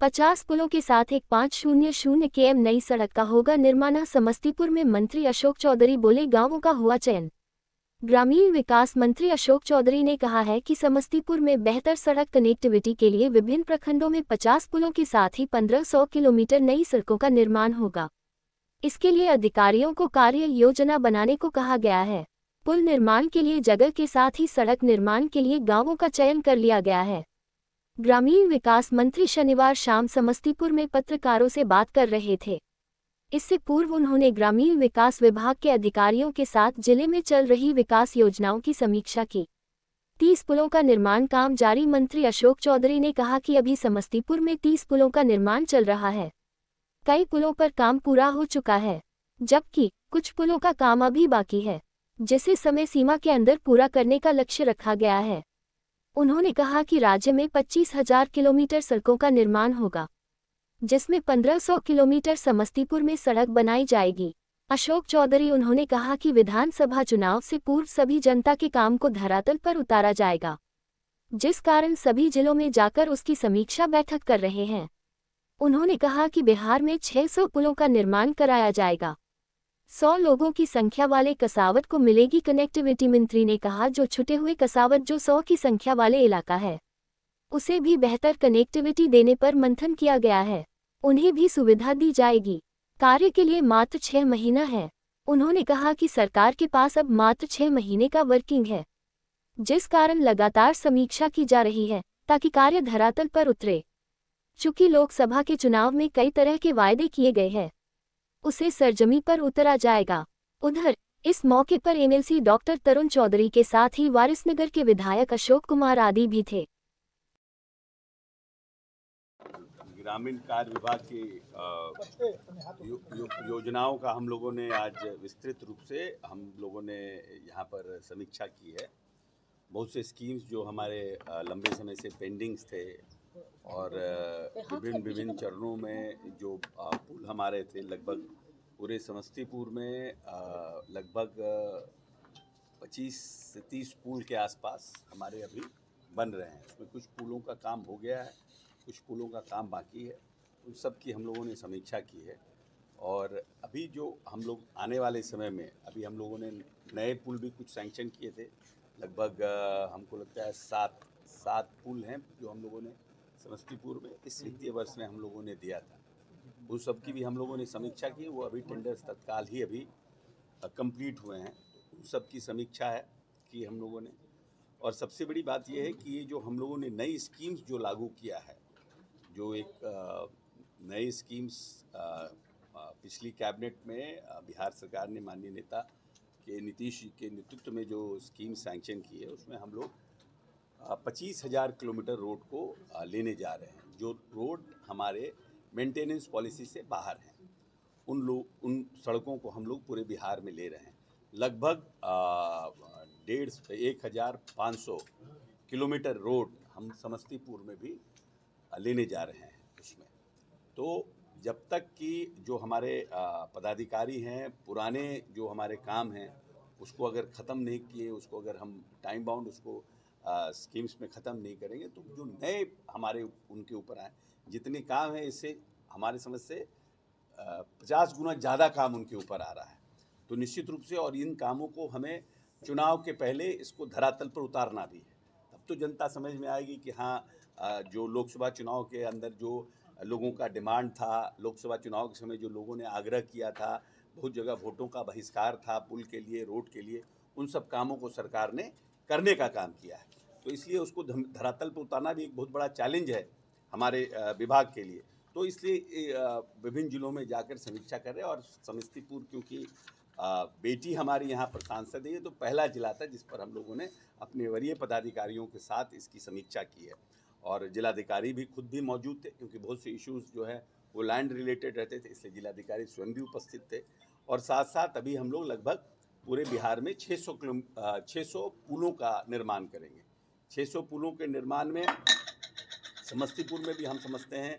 50 पुलों के साथ एक 500 km नई सड़क का होगा निर्माण। समस्तीपुर में मंत्री अशोक चौधरी बोले, गांवों का हुआ चयन। ग्रामीण विकास मंत्री अशोक चौधरी ने कहा है कि समस्तीपुर में बेहतर सड़क कनेक्टिविटी के लिए विभिन्न प्रखंडों में 50 पुलों के साथ ही 1500 किलोमीटर नई सड़कों का निर्माण होगा। इसके लिए अधिकारियों को कार्य योजना बनाने को कहा गया है। पुल निर्माण के लिए जगह के साथ ही सड़क निर्माण के लिए गांवों का चयन कर लिया गया है। ग्रामीण विकास मंत्री शनिवार शाम समस्तीपुर में पत्रकारों से बात कर रहे थे। इससे पूर्व उन्होंने ग्रामीण विकास विभाग के अधिकारियों के साथ जिले में चल रही विकास योजनाओं की समीक्षा की। 30 पुलों का निर्माण काम जारी। मंत्री अशोक चौधरी ने कहा कि अभी समस्तीपुर में 30 पुलों का निर्माण चल रहा है। कई पुलों पर काम पूरा हो चुका है, जबकि कुछ पुलों का काम अभी बाकी है, जिसे समय सीमा के अंदर पूरा करने का लक्ष्य रखा गया है। उन्होंने कहा कि राज्य में 25,000 किलोमीटर सड़कों का निर्माण होगा, जिसमें 1500 किलोमीटर समस्तीपुर में सड़क बनाई जाएगी। अशोक चौधरी उन्होंने कहा कि विधानसभा चुनाव से पूर्व सभी जनता के काम को धरातल पर उतारा जाएगा, जिस कारण सभी जिलों में जाकर उसकी समीक्षा बैठक कर रहे हैं। उन्होंने कहा कि बिहार में 600 पुलों का निर्माण कराया जाएगा। 100 लोगों की संख्या वाले कसावट को मिलेगी कनेक्टिविटी। मंत्री ने कहा, जो छुटे हुए कसावट जो 100 की संख्या वाले इलाका है, उसे भी बेहतर कनेक्टिविटी देने पर मंथन किया गया है। उन्हें भी सुविधा दी जाएगी। कार्य के लिए मात्र 6 महीना है। उन्होंने कहा कि सरकार के पास अब मात्र 6 महीने का वर्किंग है, जिस कारण लगातार समीक्षा की जा रही है ताकि कार्य धरातल पर उतरे। चूंकि लोकसभा के चुनाव में कई तरह के वायदे किए गए हैं, उसे सरजमी पर उतरा जाएगा। उधर इस मौके पर एमएलसी डॉक्टर तरुण चौधरी के साथ ही वारिसनगर के विधायक अशोक कुमार आदि भी थे। ग्रामीण कार्य विभाग की योजनाओं का हम लोगों ने आज विस्तृत रूप से हम लोगों ने यहाँ पर समीक्षा की है। बहुत से स्कीम्स जो हमारे लंबे समय से पेंडिंग्स थे और विभिन्न चरणों में जो पुल हमारे थे, लगभग पूरे समस्तीपुर में लगभग 25 से 30 पुल के आसपास हमारे अभी बन रहे हैं। उसमें कुछ पुलों का काम हो गया है, कुछ पुलों का काम बाकी है। उन सब की हम लोगों ने समीक्षा की है और अभी जो हम लोग आने वाले समय में अभी हम लोगों ने नए पुल भी कुछ सैंक्शन किए थे। लगभग हमको लगता है 7 पुल हैं जो हम लोगों ने समस्तीपुर में इस वित्तीय वर्ष में हम लोगों ने दिया था। उन सब की भी हम लोगों ने समीक्षा की। वो अभी टेंडर्स तत्काल ही अभी कंप्लीट हुए हैं। उन सब की समीक्षा है कि हम लोगों ने, और सबसे बड़ी बात यह है कि ये जो हम लोगों ने नई स्कीम्स जो लागू किया है, जो एक नई स्कीम्स पिछली कैबिनेट में बिहार सरकार ने माननीय नेता के नीतीश जी के नेतृत्व में जो स्कीम सैंक्शन की है, उसमें हम लोग 25,000 किलोमीटर रोड को लेने जा रहे हैं। जो रोड हमारे मेंटेनेंस पॉलिसी से बाहर हैं, उन सड़कों को हम लोग पूरे बिहार में ले रहे हैं। लगभग 1,500 किलोमीटर रोड हम समस्तीपुर में भी लेने जा रहे हैं। उसमें तो जब तक कि जो हमारे पदाधिकारी हैं, पुराने जो हमारे काम हैं उसको अगर ख़त्म नहीं किए, उसको अगर हम टाइम बाउंड उसको स्कीम्स में ख़त्म नहीं करेंगे, तो जो नए हमारे उनके ऊपर आए जितने काम हैं, इससे हमारे समझ से 50 गुना ज़्यादा काम उनके ऊपर आ रहा है। तो निश्चित रूप से, और इन कामों को हमें चुनाव के पहले इसको धरातल पर उतारना भी है। तब तो जनता समझ में आएगी कि हाँ, जो लोकसभा चुनाव के अंदर जो लोगों का डिमांड था, लोकसभा चुनाव के समय जो लोगों ने आग्रह किया था, बहुत जगह वोटों का बहिष्कार था पुल के लिए, रोड के लिए, उन सब कामों को सरकार ने करने का काम किया है। तो इसलिए उसको धरातल पर उतारना भी एक बहुत बड़ा चैलेंज है हमारे विभाग के लिए। तो इसलिए विभिन्न जिलों में जाकर समीक्षा कर रहे हैं। और समस्तीपुर क्योंकि बेटी हमारी यहाँ पर सांसद है, तो पहला जिला था जिस पर हम लोगों ने अपने वरीय पदाधिकारियों के साथ इसकी समीक्षा की है। और जिलाधिकारी भी खुद भी मौजूद थे, क्योंकि बहुत से इश्यूज़ जो है वो लैंड रिलेटेड रहते थे, इसलिए जिलाधिकारी स्वयं भी उपस्थित थे। और साथ साथ अभी हम लोग लगभग पूरे बिहार में 600 पुलों का निर्माण करेंगे। 600 पुलों के निर्माण में समस्तीपुर में भी हम समझते हैं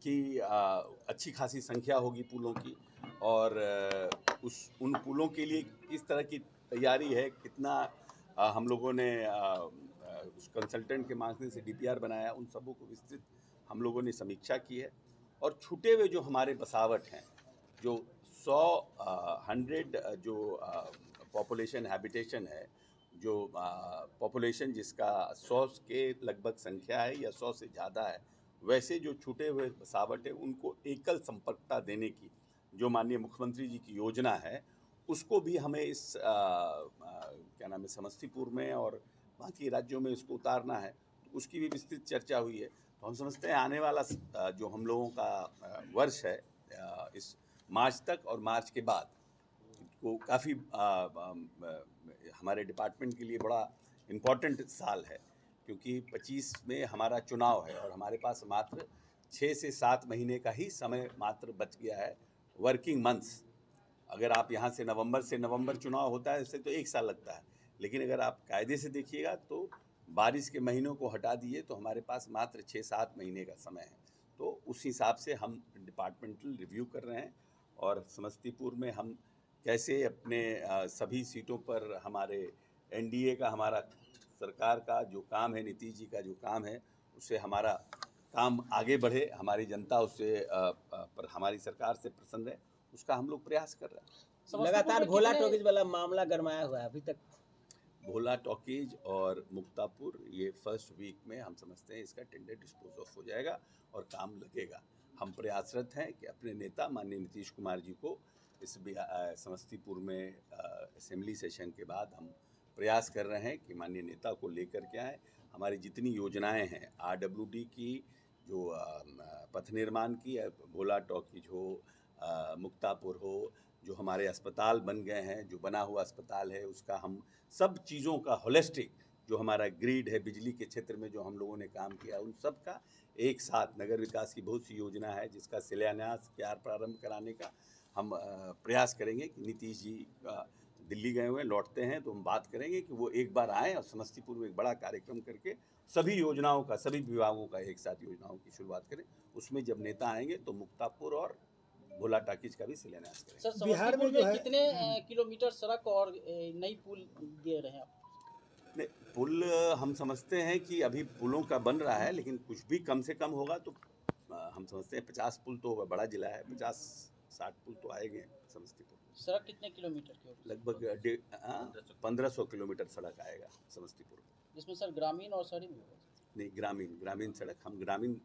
कि अच्छी खासी संख्या होगी पुलों की। और उन पुलों के लिए किस तरह की तैयारी है, कितना हम लोगों ने उस कंसल्टेंट के माध्यम से डीपीआर बनाया, उन सबों को विस्तृत हम लोगों ने समीक्षा की है और छूटे हुए जो हमारे बसावट हैं, जो 100 जो पॉपुलेशन हैबिटेशन है, जो पॉपुलेशन जिसका 100 के लगभग संख्या है या 100 से ज़्यादा है, वैसे जो छूटे हुए बसावट है उनको एकल संपर्कता देने की जो माननीय मुख्यमंत्री जी की योजना है, उसको भी हमें इस क्या नाम है समस्तीपुर में और बाकी राज्यों में इसको उतारना है। तो उसकी भी विस्तृत चर्चा हुई है। तो हम समझते हैं आने वाला जो हम लोगों का वर्ष है, इस मार्च तक और मार्च के बाद को काफ़ी हमारे डिपार्टमेंट के लिए बड़ा इम्पोर्टेंट साल है, क्योंकि 25 में हमारा चुनाव है और हमारे पास मात्र 6 से 7 महीने का ही समय मात्र बच गया है, वर्किंग मंथ्स। अगर आप यहाँ से नवंबर चुनाव होता है, इससे तो 1 साल लगता है, लेकिन अगर आप कायदे से देखिएगा तो बारिश के महीनों को हटा दिए तो हमारे पास मात्र 6-7 महीने का समय है। तो उस हिसाब से हम डिपार्टमेंटल रिव्यू कर रहे हैं और समस्तीपुर में हम कैसे अपने सभी सीटों पर हमारे एनडीए का, हमारा सरकार का जो काम है, नीतीश जी का जो काम है, उससे हमारा काम आगे बढ़े, हमारी जनता उससे पर हमारी सरकार से प्रसन्न है, उसका हम लोग प्रयास कर रहे हैं। लगातार भोला टॉकीज वाला मामला गरमाया हुआ है अभी तक। भोला टॉकीज और मुक्तापुर, ये फर्स्ट वीक में हम समझते हैं इसका टेंडर डिस्पोज ऑफ हो जाएगा और काम लगेगा। हम प्रयासरत हैं कि अपने नेता माननीय नीतीश कुमार जी को इस समस्तीपुर में असेंबली सेशन के बाद हम प्रयास कर रहे हैं कि माननीय नेता को लेकर के आएँ। हमारी जितनी योजनाएं हैं, आरडब्ल्यूडी की, जो पथ निर्माण की, भोला टॉकीज हो, मुक्तापुर हो, जो हमारे अस्पताल बन गए हैं, जो बना हुआ अस्पताल है, उसका हम सब चीज़ों का होलिस्टिक, जो हमारा ग्रिड है बिजली के क्षेत्र में जो हम लोगों ने काम किया, उन सब का एक साथ नगर विकास की बहुत सी योजना है जिसका शिलान्यास प्रारंभ कराने का हम प्रयास करेंगे कि नीतीश जी दिल्ली गए हुए लौटते हैं तो हम बात करेंगे कि वो एक बार आएँ और समस्तीपुर में एक बड़ा कार्यक्रम करके सभी योजनाओं का, सभी विभागों का एक साथ योजनाओं की शुरुआत करें। उसमें जब नेता आएंगे तो मुक्तापुर और भोला टॉकीज का भी शिलान्यास करेंगे। सर, बिहार में कितने किलोमीटर सड़क और नई पुल दे रहे हैं आप? नहीं, पुल हम समझते हैं कि अभी पुलों का बन रहा है, लेकिन कुछ भी कम से कम होगा तो हम समझते हैं 50 पुल तो होगा, बड़ा जिला है, 50-60 पुल तो आएंगे समस्तीपुर। सड़क कितने किलोमीटर की होगी? लगभग 1500 किलोमीटर सड़क आएगा समस्तीपुर, जिसमें सर ग्रामीण और शहरी भी होगा? नहीं, ग्रामीण सड़क, हम ग्रामीण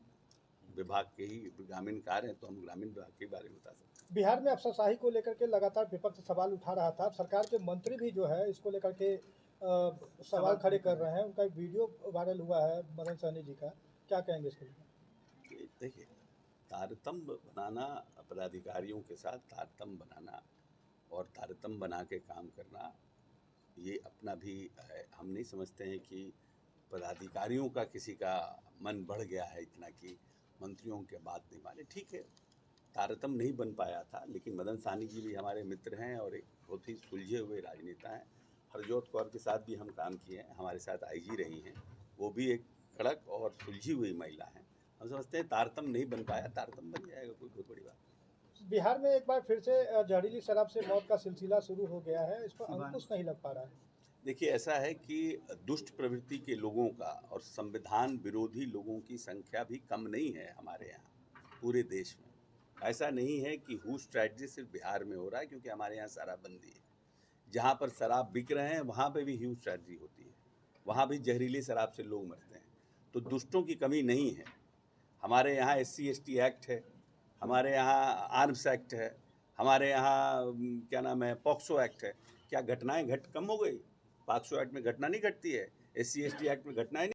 विभाग के ही ग्रामीण कार्य हैं तो हम ग्रामीण विभाग के बारे में बता सकते हैं। बिहार में अफसरशाही को लेकर के लगातार विपक्ष सवाल उठा रहा था। सरकार के मंत्री भी जो है इसको लेकर के सवाल खड़े कर रहे हैं। उनका एक वीडियो वायरल हुआ है मदन सहनी जी का, क्या कहेंगे इसके लिए? देखिए, तारतम्य बनाना, पदाधिकारियों के साथ तारतम्य बनाना और तारतम्य बना के काम करना, ये अपना भी है। हम नहीं समझते हैं कि पदाधिकारियों का किसी का मन बढ़ गया है इतना कि मंत्रियों के बात नहीं माने। ठीक है, तारतम्य नहीं बन पाया था, लेकिन मदन सहनी जी भी हमारे मित्र हैं और एक बहुत ही सुलझे हुए राजनेता हैं। हरजोत कौर के साथ भी हम काम किए हैं, हमारे साथ आईजी रही हैं, वो भी एक कड़क और सुलझी हुई महिला हैं। हम समझते हैं तारतम्य नहीं बन पाया, तारतम्य बन जाएगा, कोई बहुत बड़ी बात। बिहार में एक बार फिर से जहरीली शराब से मौत का सिलसिला शुरू हो गया है, इस पर अंकुश नहीं लग पा रहा है। देखिए, ऐसा है कि दुष्ट प्रवृत्ति के लोगों का और संविधान विरोधी लोगों की संख्या भी कम नहीं है हमारे यहाँ पूरे देश में। ऐसा नहीं है कि हुश ट्रेजेडी सिर्फ बिहार में हो रहा है, क्योंकि हमारे यहाँ शराबबंदी है। जहाँ पर शराब बिक रहे हैं वहाँ पे भी ह्यूज ट्रेजेडी होती है, वहाँ भी जहरीली शराब से लोग मरते हैं। तो दुष्टों की कमी नहीं है। हमारे यहाँ SC/ST एक्ट है, हमारे यहाँ आर्म्स एक्ट है, हमारे यहाँ क्या नाम है पॉक्सो एक्ट है। क्या घटनाएं कम हो गई? पॉक्सो एक्ट में घटना नहीं घटती है, SC/ST एक्ट में घटनाएं